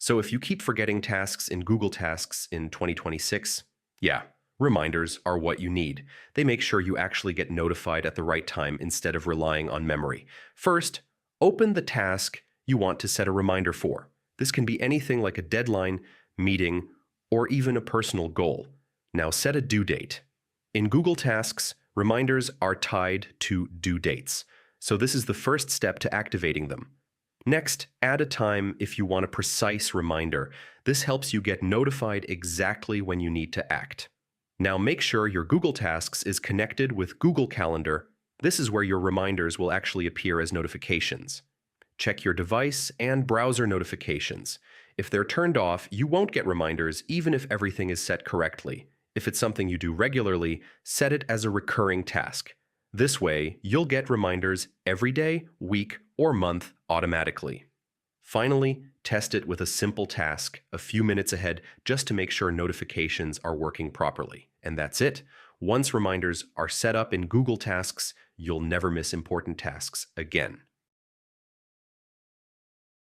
So if you keep forgetting tasks in Google Tasks in 2026, yeah, reminders are what you need. They make sure you actually get notified at the right time instead of relying on memory. First, open the task you want to set a reminder for. This can be anything like a deadline, meeting, or even a personal goal. Now set a due date. In Google Tasks, reminders are tied to due dates, so this is the first step to activating them. Next, add a time if you want a precise reminder. This helps you get notified exactly when you need to act. Now make sure your Google Tasks is connected with Google Calendar. This is where your reminders will actually appear as notifications. Check your device and browser notifications. If they're turned off, you won't get reminders even if everything is set correctly. If it's something you do regularly, set it as a recurring task. This way, you'll get reminders every day, week, or month automatically. Finally, test it with a simple task a few minutes ahead just to make sure notifications are working properly. And that's it. Once reminders are set up in Google Tasks, you'll never miss important tasks again.